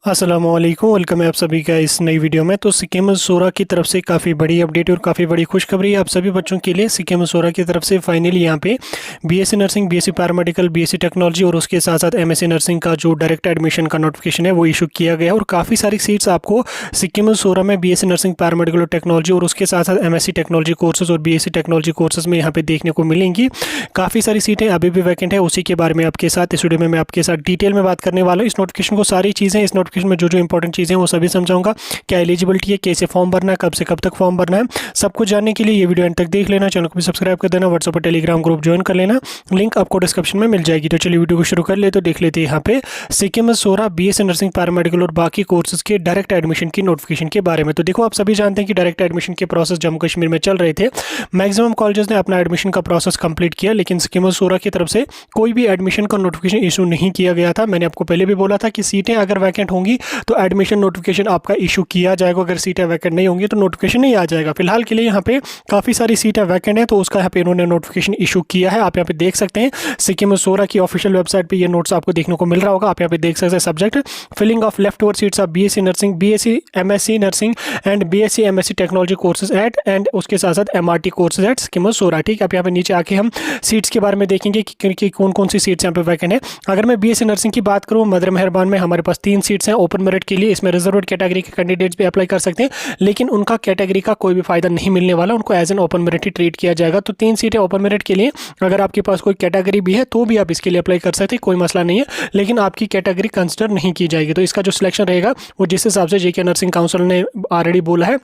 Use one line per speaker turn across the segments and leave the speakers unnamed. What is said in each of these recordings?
अस्सलामुअलैकुम, वेलकम है आप सभी का इस नई वीडियो में। तो सिक्किम सोरा की तरफ से काफ़ी बड़ी अपडेट और काफ़ी बड़ी खुशखबरी है आप सभी बच्चों के लिए। सिक्किम सोरा की तरफ से फाइनली यहाँ पे BSc nursing, BSc paramedical, BSc technology और उसके साथ साथ एमएससी नर्सिंग का जो डायरेक्ट एडमिशन का नोटिफिकेशन है वो इशू किया गया है। और काफ़ी सारी सीट्स आपको सिक्किम सोरा में बीएससी नर्सिंग, पैरामेडिकल और टेक्नोलॉजी और उसके साथ साथ एमएससी टेक्नोलॉजी कोर्सेज और बीएससी टेक्नोलॉजी कोर्सेज में यहाँ पे देखने को मिलेंगी। काफ़ी सारी सीटें अभी भी वैकेंट है, उसी के बारे में आपके साथ इस वीडियो में मैं आपके साथ डिटेल में बात करने वाला हूँ। इस नोटिफिकेशन को सारी चीज़ें, इस नोटिफिकेशन में जो इंपॉर्टेंट चीज़ें वो सभी समझाऊंगा। क्या एलिजिबिलिटी है, कैसे फॉर्म भरना है, कब से कब तक फॉर्म भरना है, सब कुछ जानने के लिए ये वीडियो एंड तक देख लेना। चैनल को भी सब्सक्राइब कर देना, व्हाट्सएप और टेलीग्राम ग्रुप ज्वाइन कर लेना, लिंक आपको डिस्क्रिप्शन में मिल जाएगी। तो चलिए वीडियो को शुरू कर ले। तो देख लेते हैं यहाँ पे सिक्किम सोरा बीएससी नर्सिंग, पैरामेडिकल और बाकी कोर्सेज के डायरेक्ट एडमिशन की नोटिफिकेशन के बारे में। तो देखो, आप सभी जानते हैं कि डायरेक्ट एडमिशन के प्रोसेस जम्मू कश्मीर में चल रहे थे। मैक्सिमम कॉलेजेस ने अपना एडमिशन का प्रोसेस कंप्लीट किया, लेकिन सिक्किम सोरा की तरफ से कोई भी एडमिशन का नोटिफिकेशन इशू नहीं किया गया था। मैंने आपको पहले भी बोला था कि सीटें अगर वैकेंट होंगी तो एडमिशन नोटिफिकेशन आपका इशू किया जाएगा, अगर सीटें वैकेंट नहीं होंगी तो नोटिफिकेशन नहीं आ जाएगा। फिलहाल के लिए यहाँ पे काफ़ी सारी सीटें वैकेंट है, तो उसका यहाँ पे इन्होंने नोटिफिकेशन इशू किया है। आप यहाँ पे देख सकते हैं सिक्किम सोरा की ऑफिशियल वेबसाइट पे ये नोट्स आपको देखने को मिल रहा होगा। आप यहाँ पे देख सकते हैं subject filling of left over seats of BSc nursing, BSc MSc nursing and BSc MSc technology courses at and उसके साथ साथ एमआरटी कोर्सेज एट सिक्किम सोरा। ठीक है, आप यहाँ पे नीचे आके हम सीट्स के बारे में देखेंगे कि कौन कौन सी सीट्स यहाँ पे वैकेंट है। अगर मैं बीएससी नर्सिंग की बात करूँ, मदर मेहरबान में हमारे पास 3 सीट्स हैं ओपन मेरिट के लिए। इसमें रिजर्व कैटेगरी के कैंडिडेट्स भी अप्लाई कर सकते हैं, लेकिन उनका कैटेगरी का कोई भी फायदा नहीं मिलने वाला, उनको एज एन ओपन मेरिट ही ट्रीट किया जाएगा। तो 3 सीटें ओपन मेरिट के लिए, अगर आपके पास कोई कैटेगरी भी है तो भी आप इसके लिए अप्लाई कर सकते हैं, कोई मसला नहीं है, लेकिन आपकी कैटेगरी कंसिडर नहीं की जाएगी। तो इसका जो सिलेक्शन रहेगा वो जिस हिसाब से जेके नर्सिंग काउंसिल ने ऑलरेडी बोला है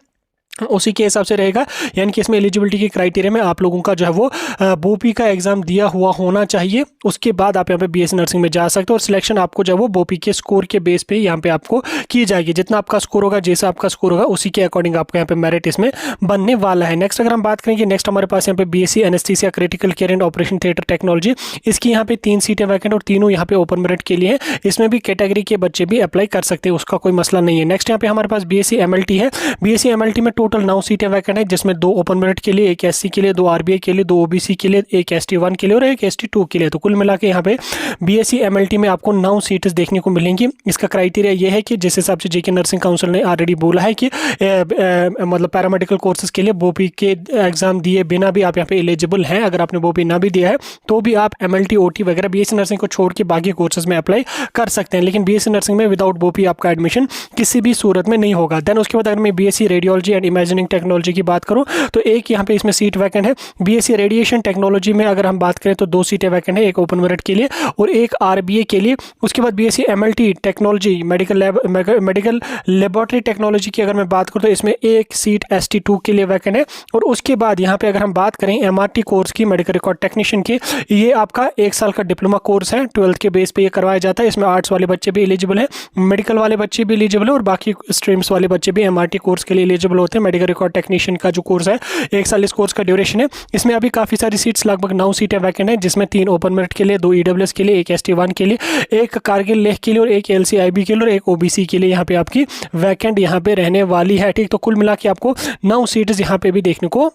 उसी के हिसाब से रहेगा। यानी कि इसमें एलिजिबिलिटी के क्राइटेरिया में आप लोगों का जो है वो बोपी का एग्जाम दिया हुआ होना चाहिए, उसके बाद आप यहाँ पे बीएससी नर्सिंग में जा सकते हो। और सिलेक्शन आपको जो है वो बोपी के स्कोर के बेस पे यहाँ पे आपको की जाएगी। जितना आपका स्कोर होगा, जैसा आपका स्कोर होगा, उसी के अकॉर्डिंग आपको यहाँ पे मेरिट इसमें बनने वाला है। नेक्स्ट अगर हम बात करेंगे, नेक्स्ट हमारे पास यहाँ पे BSc anaesthesia, critical care and operation theatre technology, इसकी यहाँ पे 3 सीटें वैकेंट और तीनों यहाँ पे ओपन मेरिट के लिए है। इसमें भी कैटेगरी के बच्चे भी अप्लाई कर सकते हैं, उसका कोई मसला नहीं है। नेक्स्ट यहाँ पे हमारे पास बीएससी एमएलटी है। बीएससी एमएलटी में टोटल 9 सीटें वैकेंट है, जिसमें 2 ओपन मेरिट के लिए, 1 एससी के लिए, 2 आरबीआई के लिए, 2 ओबीसी के लिए, 1 एसटी 1 के लिए और 1 एसटी 2 के लिए। तो कुल मिला के यहाँ पे बीएससी एमएलटी में आपको 9 सीटें देखने को मिलेंगी। इसका क्राइटेरिया ये है कि जिस हिसाब से जेके नर्सिंग काउंसिल ने ऑलरेडी बोला है कि मतलब पैरामेडिकल कोर्सेज के लिए बोपी के एग्जाम दिए बिना भी आप यहाँ पे एलिजिबल हैं। अगर आपने बोपी ना भी दिया है तो भी आप एमएलटी, ओटी वगैरह बीएससी नर्सिंग को छोड़ के बाकी कोर्सेज में अप्लाई कर सकते हैं, लेकिन बीएससी नर्सिंग में विदाउट बोपी आपका एडमिशन किसी भी सूरत में नहीं होगा। देन उसके बाद अगर मैं BSc radiology and imagining technology की बात करूं तो एक यहाँ पे इसमें सीट वैकेंट है। बीएससी रेडिएशन टेक्नोलॉजी में अगर हम बात करें तो 2 सीटें वैकेंट है, एक ओपन मेरिट के लिए और एक आरबीए के लिए। उसके बाद BSc MLT technology, medical laboratory technology की अगर मैं बात करूँ तो इसमें एक सीट एसटी 2 के लिए वैकेंट है। और उसके बाद यहाँ पे अगर हम बात करें एमआरटी कोर्स की, मेडिकल रिकॉर्ड टेक्नीशियन की, ये आपका 1 साल का डिप्लोमा कोर्स है, 12th के बेस पे ये करवाया जाता है। इसमें आर्ट्स वाले बच्चे भी एलिजिबल है, मेडिकल वाले बच्चे भी एलिजिबल है और बाकी स्ट्रीम्स वाले बच्चे भी एमआरटी कोर्स के लिए एलिजिबल होते हैं। मेडिकल रिकॉर्ड टेक्नीशियन का जो कोर्स है 1 साल इस कोर्स का ड्यूरेशन है। इसमें अभी काफ़ी सारी सीट्स, लगभग 9 सीटें वैकेंट है, जिसमें 3 ओपन मेरिट के लिए, 2 ईडब्ल्यूएस के लिए, 1 एसटी 1 के लिए, 1 कारगिल लेह के लिए और 1 एलसीआईबी के लिए और 1 ओबीसी के लिए यहाँ पे आपकी वैकेंट यहाँ पे रहने वाली है। ठीक, तो कुल मिला के आपको 9 सीट्स यहाँ पे भी देखने को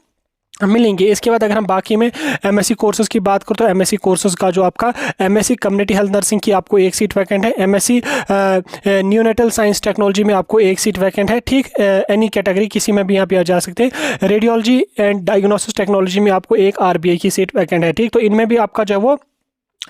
मिलेंगे। इसके बाद अगर हम बाकी में एमएससी कोर्सेज की बात करें तो एमएससी कोर्सेज का जो आपका एमएससी कम्युनिटी हेल्थ नर्सिंग की आपको 1 सीट वैकेंट है। एमएससी न्यूनेटल साइंस टेक्नोलॉजी में आपको 1 सीट वैकेंट है। ठीक, एनी कैटेगरी किसी में भी यहाँ पे जा सकते हैं। रेडियोलॉजी एंड डायग्नोसिस टेक्नोलॉजी में आपको 1 आरबीआई की सीट वैकेंट है। ठीक, तो इनमें भी आपका जो है वो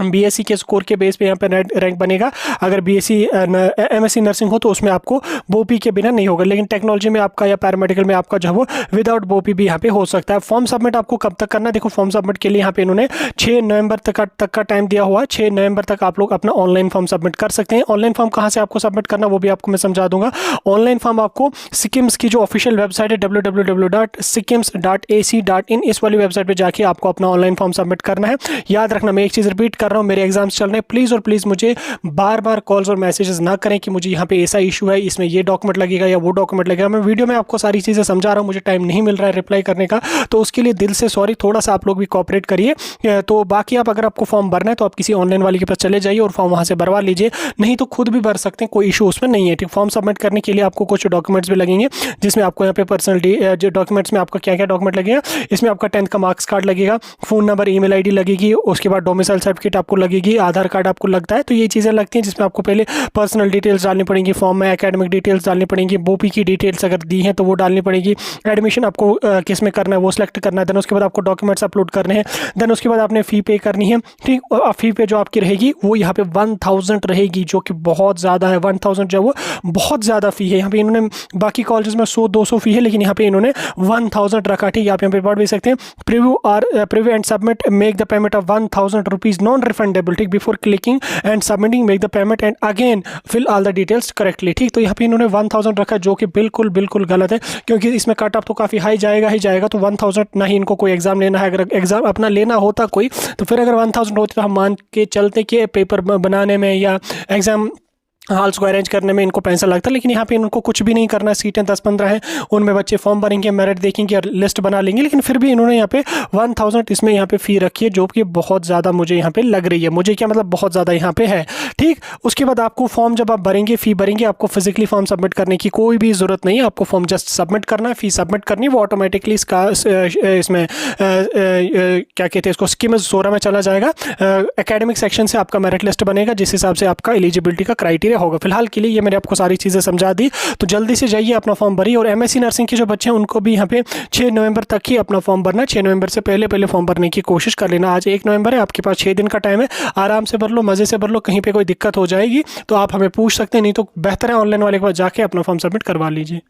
बीएससी के स्कोर के बेस पे यहाँ पे रैंक बनेगा। अगर बीएससी एमएससी नर्सिंग हो तो उसमें आपको बोपी के बिना नहीं होगा, लेकिन टेक्नोलॉजी में आपका या पैरामेडिकल में आपका जो है वो विदाउट बोपी भी यहाँ पे हो सकता है। फॉर्म सबमिट आपको कब तक करना है? देखो, फॉर्म सबमिट के लिए यहाँ पे इन्होंने 6 नवंबर तक का टाइम दिया हुआ है। 6 नवंबर तक आप लोग अपना ऑनलाइन फॉर्म सबमिट कर सकते हैं। ऑनलाइन फॉर्म कहाँ से आपको सबमिट करना वो भी आपको मैं समझा दूंगा। ऑनलाइन फॉर्म आपको सिक्किम्स की जो ऑफिशियल वेबसाइट है www.sikkims.ac.in, इस वाली वेबसाइट पर जाके आपको अपना ऑनलाइन फॉर्म सबमिट करना है। याद रखना, मैं एक चीज़ रिपीट कर रहा हूँ, मेरे एग्जाम्स चल रहे हैं, प्लीज़ और प्लीज़ मुझे बार बार कॉल्स और मैसेजेस ना करें कि मुझे यहाँ पे ऐसा इशू है, इसमें ये डॉक्यूमेंट लगेगा या वो डॉक्यूमेंट लगेगा। मैं वीडियो में आपको सारी चीज़ें समझा रहा हूँ, मुझे टाइम नहीं मिल रहा है रिप्लाई करने का, तो उसके लिए दिल से सॉरी। थोड़ा सा आप लोग भी कोऑपरेट करिए। तो बाकी आप अगर आपको फॉर्म भरना है तो आप किसी ऑनलाइन वाले के पास चले जाइए और फॉर्म वहाँ से भरवा लीजिए, नहीं तो खुद भी भर सकते हैं, कोई इशू उसमें नहीं है। ठीक, फॉर्म सबमिट करने के लिए आपको कुछ डॉक्यूमेंट्स भी लगेंगे, जिसमें आपको यहाँ पे पर्सनल जो डॉक्यूमेंट्स में आपका क्या क्या डॉक्यूमेंट लगेगा, इसमें आपका 10th का मार्क्स कार्ड लगेगा, फ़ोन नंबर, ईमेल आईडी लगेगी, उसके बाद डोमिसाइल सर्टिफिकेट सर्टिफिकेट आपको लगेगी, आधार कार्ड आपको लगता है, तो ये चीज़ें लगती हैं जिसमें आपको पहले पर्सनल डिटेल्स डालनी पड़ेंगी फॉर्म में, एकेडमिक डिटेल्स डालनी पड़ेंगी, बोपी की डिटेल्स अगर दी हैं तो वो डालनी पड़ेगी, एडमिशन आपको किस में करना है वो सिलेक्ट करना है, देन उसके बाद आपको डॉक्यूमेंट्स अपलोड करने हैं, देन उसके बाद आपने फ़ी पे करनी है। ठीक, और फ़ी पे जो आपकी रहेगी वो यहाँ पे 1000 रहेगी, जो कि बहुत ज़्यादा है। 1000 जो वो बहुत ज़्यादा फ़ी है। यहाँ पे इन्होंने बाकी कॉलेजेस में 100-200 फ़ी है, लेकिन यहाँ पे इन्होंने 1000 रखा। ठीक, आप यहाँ पे पढ़ भी सकते हैं, preview and submit make the payment of 1000 rupees non refundable. ठीक, before clicking and submitting make the payment and again fill all the details correctly. ठीक, तो यहाँ पे इन्होंने 1000 रखा, जो कि बिल्कुल बिल्कुल गलत है, क्योंकि इसमें कट ऑफ तो काफ़ी हाई जाएगा ही जाएगा। तो 1000 ना ही इनको कोई एग्जाम लेना है। अगर एग्जाम अपना लेना होता कोई, तो फिर अगर 1000 होती तो हम मान के चलते कि पेपर बनाने में या एग्जाम हॉल्स को अरेंज करने में इनको पैसा लगता है, लेकिन यहाँ पे इनको कुछ भी नहीं करना है। सीटें 10-15 हैं, उनमें बच्चे फॉर्म भरेंगे, मेरिट देखेंगे और लिस्ट बना लेंगे, लेकिन फिर भी इन्होंने यहाँ पे 1000 इसमें यहाँ पे फ़ी रखी है, जो कि बहुत ज़्यादा मुझे यहाँ पे लग रही है। मुझे क्या मतलब, बहुत ज़्यादा यहाँ पे है। ठीक, उसके बाद आपको फॉर्म जब आप भरेंगे, फ़ी भरेंगे, आपको फिजिकली फॉर्म सबमिट करने की कोई भी ज़रूरत नहीं है। आपको फॉर्म जस्ट सबमिट करना है, फ़ी सबमिट करनी है, वो ऑटोमेटिकली इसका इसमें क्या कहते हैं इसको, स्कीम्स सोरा में चला जाएगा। एकेडमिक सेक्शन से आपका मेरिट लिस्ट बनेगा, जिस हिसाब से आपका एलिजिबिलिटी का क्राइटेरिया होगा। फिलहाल के लिए ये मैंने आपको सारी चीज़ें समझा दी, तो जल्दी से जाइए अपना फॉर्म भरिए। और एमएससी नर्सिंग के जो बच्चे हैं उनको भी यहाँ पे 6 नवंबर तक ही अपना फॉर्म भरना है। 6 नवंबर से पहले फॉर्म भरने की कोशिश कर लेना। आज 1 नवंबर है, आपके पास 6 दिन का टाइम है, आराम से भर लो, मज़े से भर लो। कहीं पर कोई दिक्कत हो जाएगी तो आप हमें पूछ सकते हैं, नहीं तो बेहतर है ऑनलाइन वाले के पास जाके अपना फॉर्म सबमिट करवा लीजिए।